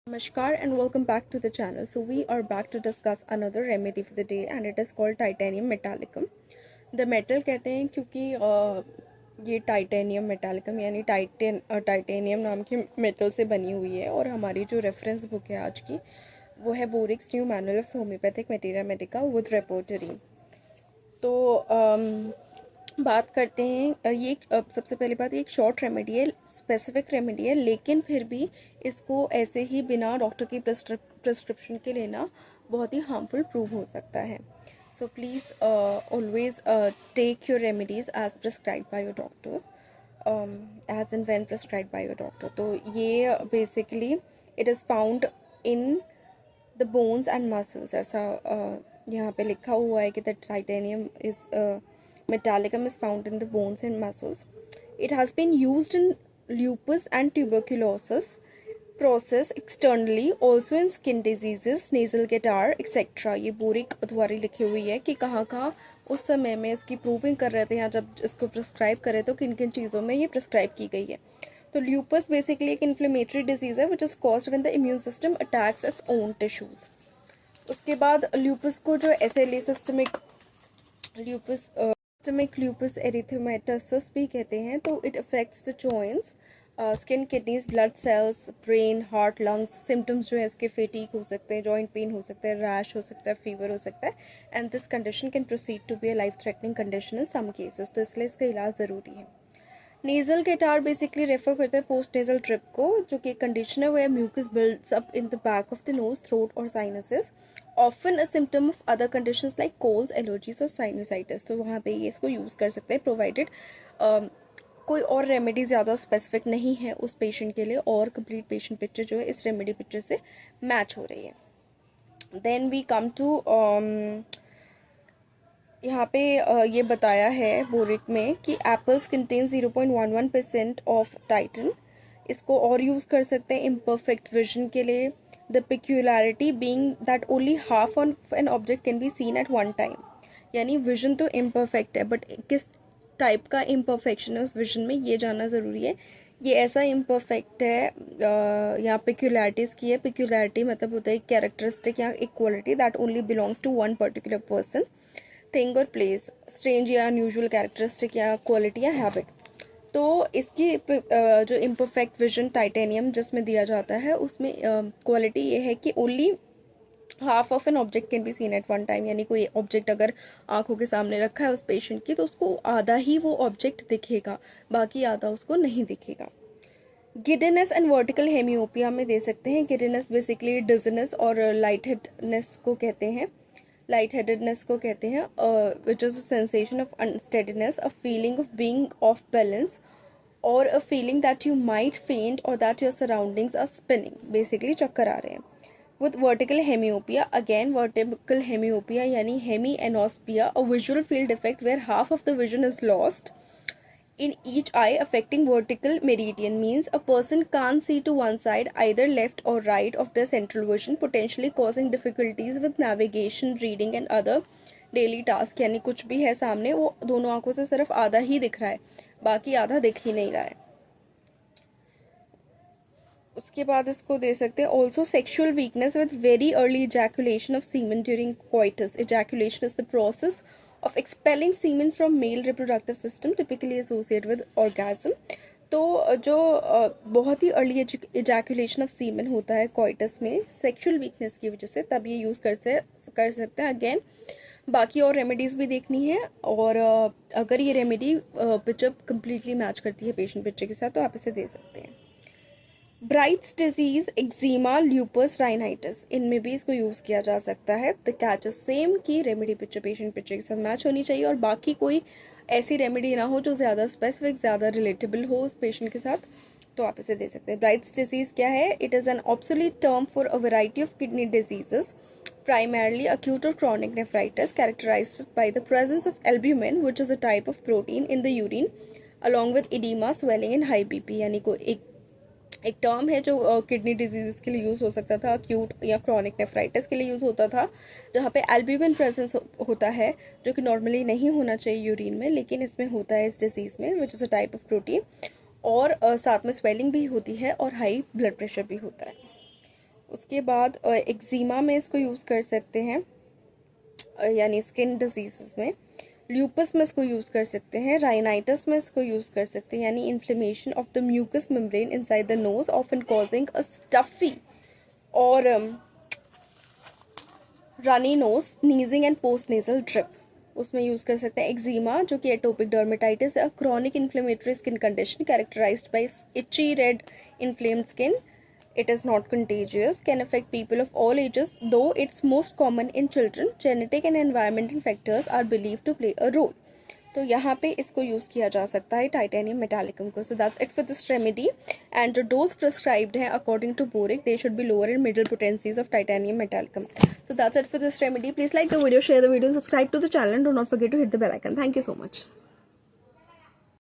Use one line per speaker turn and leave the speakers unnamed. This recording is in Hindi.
Namaskar and welcome back to the channel. So we are back to discuss another remedy for the day and it is called titanium metallicum. The metal कहते हैं क्योंकि ये टाइटेनियम मेटालिकम यानी टाइटेनियम नाम की मेटल से बनी हुई है और हमारी जो रेफरेंस बुक है आज की वो है Boericke's new manual of homoeopathic materia medica with repertory. तो बात करते हैं ये सबसे पहली बात ये एक शॉर्ट रेमेडी है, स्पेसिफिक रेमेडी है, लेकिन फिर भी इसको ऐसे ही बिना डॉक्टर की प्रिस्क्रिप्शन के लेना बहुत ही हार्मफुल प्रूव हो सकता है। So please always take your remedies as prescribe by your doctor, as and when prescribe by your doctor. तो ये basically it is found in the bones and muscles, ऐसा यहाँ पे लिखा हुआ है कि the titanium is metallicum is found in the bones and muscles. It has been used in lupus and tuberculosis process externally, also in skin diseases, nasal catarrh etc. ये बोरिक द्वारा लिखी हुई है कि कहाँ कहाँ उस समय में इसकी प्रूविंग कर रहे थे या जब इसको प्रिस्क्राइब करे तो किन किन चीज़ों में ये प्रिस्क्राइब की गई है। तो ल्यूपस बेसिकली एक इन्फ्लेमेटरी डिजीज़ है which is caused when the immune system attacks its own tissues. उसके बाद ल्यूपस को जो SLE सिस्टमिक ल्यूपस एरिथेमेटोसस भी कहते हैं। तो it affects the joints, skin, kidneys, blood cells, brain, heart, lungs. Symptoms जो है इसके फेटीक हो सकते हैं, जॉइंट पेन हो सकता है, रैश हो सकता है, फीवर हो सकता है and this condition can proceed to be a life threatening condition in some cases. तो इसलिए इसका इलाज ज़रूरी है। नेजल कैटार बेसिकली रेफर करते हैं पोस्ट नेजल ड्रिप को, जो कि कंडीशन है where mucus builds up in the back of the nose, throat or sinuses, often a symptom of other conditions like colds, allergies और sinusitis। तो वहाँ पे ये इसको यूज़ कर सकते हैं प्रोवाइडेड कोई और रेमेडी ज़्यादा स्पेसिफिक नहीं है उस पेशेंट के लिए और कंप्लीट पेशेंट पिक्चर जो है इस रेमेडी पिक्चर से मैच हो रही है। देन वी कम टू यहाँ पे ये बताया है बोरिक में कि एप्पल्स कंटेन 0.11% ऑफ टाइटन। इसको और यूज़ कर सकते हैं इम्परफेक्ट विजन के लिए। The peculiarity being that only half of an object can be seen at one time, यानी विजन तो इम्परफेक्ट है बट किस टाइप का इम्परफेक्शन है उस विजन में ये जानना ज़रूरी है। ये ऐसा इम्परफेक्ट है, यहाँ पिक्यूलरिटीज़ की है। पिक्यूलरिटी मतलब होता है कैरेक्टरिस्टिक या एक quality that only belongs to one particular person, thing और प्लेस, स्ट्रेंज या अनयूजुअल कैरेक्टरिस्टिक या क्वालिटी या हैबिट। तो इसकी जो इम्परफेक्ट विजन टाइटेनियम जिसमें दिया जाता है उसमें क्वालिटी ये है कि only half of an object can be seen at one time, यानी कोई ऑब्जेक्ट अगर आंखों के सामने रखा है उस पेशेंट की तो उसको आधा ही वो ऑब्जेक्ट दिखेगा, बाकी आधा उसको नहीं दिखेगा। गिडिनेस एंड वर्टिकल हेमियोपिया में दे सकते हैं। गिडिनेस बेसिकली डिजनेस और लाइट हेडनेस को कहते हैं, लाइट हेडेडनेस को कहते हैं, which is a sensation of unsteadiness, a feeling of being off balance और a feeling that you might faint और that your surroundings are spinning, basically चक्कर आ रहे हैं। With vertical hemiopia, again vertical hemiopia यानी हेमी एनोस्पिया, a visual field defect where half of the vision is lost in each eye affecting vertical meridian, means a person can't see to one side, either left or right of their central vision, potentially causing difficulties with navigation, reading and other daily tasks। यानी कुछ भी है सामने वो दोनों आंखों से सिर्फ आधा ही दिख रहा है, बाकी आधा दिख ही नहीं रहा है। उसके बाद इसको दे सकते हैं also sexual weakness with very early ejaculation of semen during coitus. Ejaculation is the process of expelling semen from male reproductive system typically associated with orgasm। तो जो बहुत ही अर्ली इजैकुलेशन ऑफ सीमन होता है कोइटस में सेक्सुअल वीकनेस की वजह से, तब ये यूज़ कर सकते हैं। अगेन बाकी और रेमेडीज़ भी देखनी है और अगर ये रेमेडी पिचअप कम्प्लीटली मैच करती है पेशेंट पिक्चर के साथ तो आप इसे दे सकते हैं। Brides disease, eczema, lupus, rhinitis, इनमें भी इसको यूज़ किया जा सकता है। द कैच इज सेम की रेमेडी पिक्चर पेशेंट पिक्चर के साथ मैच होनी चाहिए और बाकी कोई ऐसी रेमेडी ना हो जो ज़्यादा स्पेसिफिक, ज़्यादा रिलेटेबल हो उस पेशेंट के साथ, तो आप इसे दे सकते हैं। ब्राइट्स डिजीज़ क्या है? It is an obsolete term for a variety of kidney diseases, primarily acute or chronic nephritis, characterized by the presence of albumin, which is a type of protein in the urine, along with edema, swelling and high BP। यानी को एक टर्म है जो किडनी डिजीज के लिए यूज़ हो सकता था, अक्यूट या क्रॉनिक नेफ्राइटिस के लिए यूज़ होता था, जहाँ पे एल्ब्यूमिन प्रेजेंस होता है जो कि नॉर्मली नहीं होना चाहिए यूरिन में, लेकिन इसमें होता है इस डिजीज़ में, विच is a type of protein. और साथ में स्वेलिंग भी होती है और हाई ब्लड प्रेशर भी होता है। उसके बाद एक्जिमा में इसको यूज़ कर सकते हैं, यानी स्किन डिजीज़ में। ल्यूपस में इसको यूज़ कर सकते हैं। राइनाइटिस में इसको यूज़ कर सकते हैं, यानी inflammation of the mucous membrane inside the nose often causing a stuffy और runny nose, sneezing and post nasal drip, उसमें यूज़ कर सकते हैं। एक्जिमा जो कि एटोपिक डर्मेटाइटिस है, chronic inflammatory skin condition characterised by itchy red inflamed skin. It is not contagious, can affect people of all ages, though it's most common in children. Genetic and environmental factors are believed to play a role. तो यहाँ पे इसको यूज़ किया जा सकता है टाइटेनियम मेटालिकम को। So that's it for this remedy. And जो डोज प्रिस्क्राइब्ड है according to Boericke, they should be lower in middle potencies of titanium metallicum. So that's it for this remedy. Please like the video, share the video, subscribe to the channel, do not forget to hit the bell icon. Thank you so much.